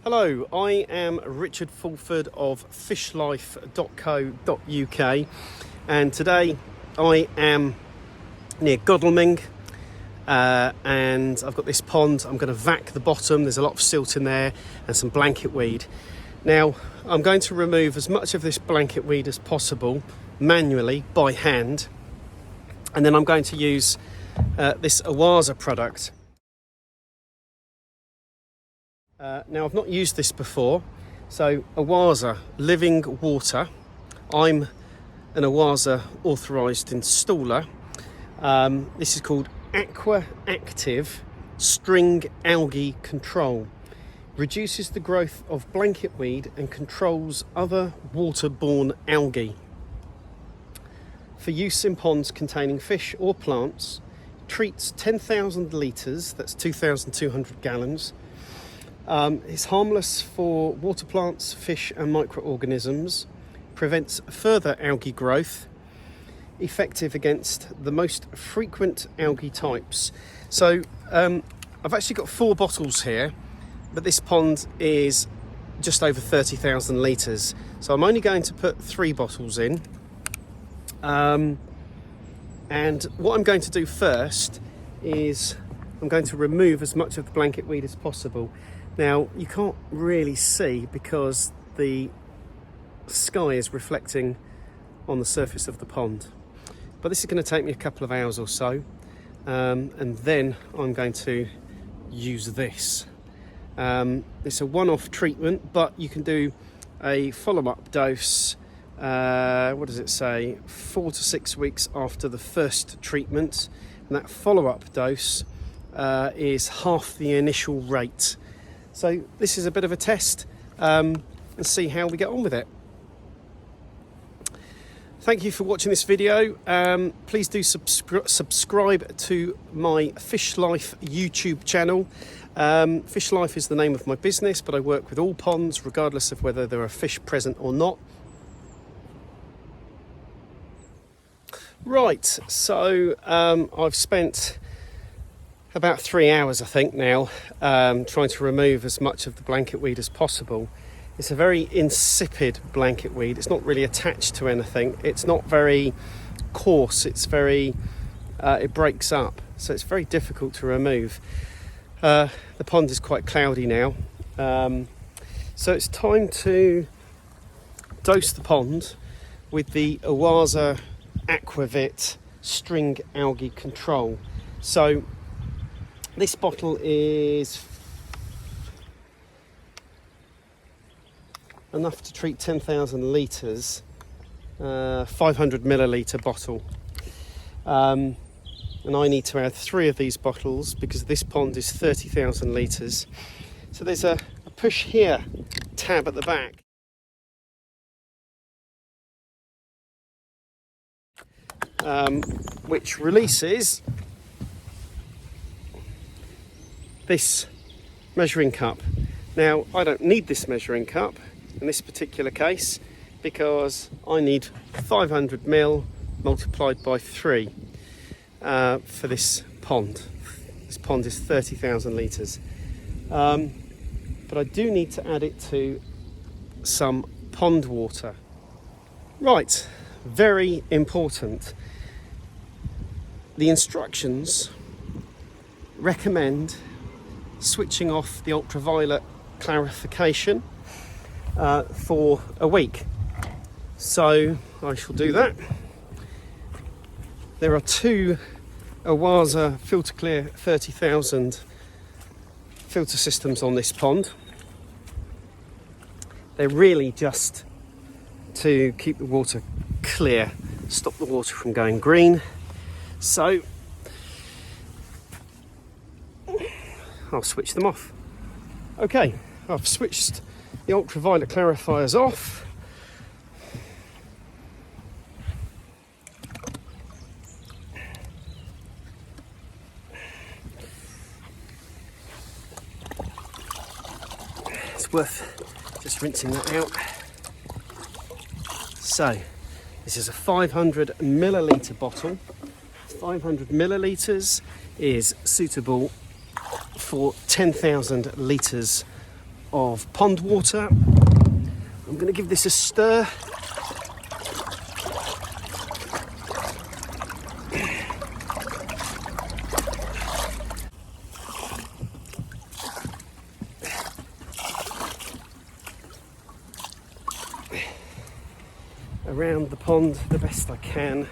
Hello, I am Richard Fulford of FishLife.co.uk, and today I am near Godalming and I've got this pond. I'm going to vac the bottom. There's a lot of silt in there and some blanket weed. Now I'm going to remove as much of this blanket weed as possible manually by hand, and then I'm going to use this OASE product. Now I've not used this before, so OASE Living Water. I'm an OASE authorised installer. This is called AquaActiv String Algae Control. Reduces the growth of blanket weed and controls other waterborne algae. For use in ponds containing fish or plants, treats 10,000 litres, that's 2,200 gallons. It's harmless for water plants, fish and microorganisms, prevents further algae growth, effective against the most frequent algae types. So I've actually got 4 bottles here, but this pond is just over 30,000 litres. So I'm only going to put 3 bottles in. And what I'm going to do first is I'm going to remove as much of the blanket weed as possible. Now, you can't really see because the sky is reflecting on the surface of the pond. But this is going to take me a couple of hours or so. And then I'm going to use this. It's a one-off treatment, but you can do a follow-up dose, what does it say, 4 to 6 weeks after the first treatment. And that follow-up dose is half the initial rate. So this is a bit of a test and see how we get on with it. Thank you for watching this video. Please do subscribe to my FishLife YouTube channel. FishLife is the name of my business, but I work with all ponds regardless of whether there are fish present or not. Right, so I've spent about 3 hours, I think now, trying to remove as much of the blanket weed as possible. It's a very insipid blanket weed. It's not really attached to anything. It's not very coarse. It's very, it breaks up. So it's very difficult to remove. The pond is quite cloudy now. So it's time to dose the pond with the OASE AquaActiv String Algae Control. So this bottle is enough to treat 10,000 litres, 500 millilitre bottle. And I need to add 3 of these bottles because this pond is 30,000 litres. So there's a push here tab at the back. Which releases this measuring cup. Now, I don't need this measuring cup in this particular case because I need 500 ml multiplied by 3 for this pond. This pond is 30,000 litres. But I do need to add it to some pond water. Right, very important. The instructions recommend switching off the ultraviolet clarification for a week. So I shall do that. There are 2 OASE Filter Clear 30,000 filter systems on this pond. They're really just to keep the water clear, stop the water from going green. So I'll switch them off. Okay, I've switched the ultraviolet clarifiers off. It's worth just rinsing that out. So this is a 500 milliliter bottle. 500 millilitres is suitable for 10,000 litres of pond water. I'm going to give this a stir. Around the pond the best I can.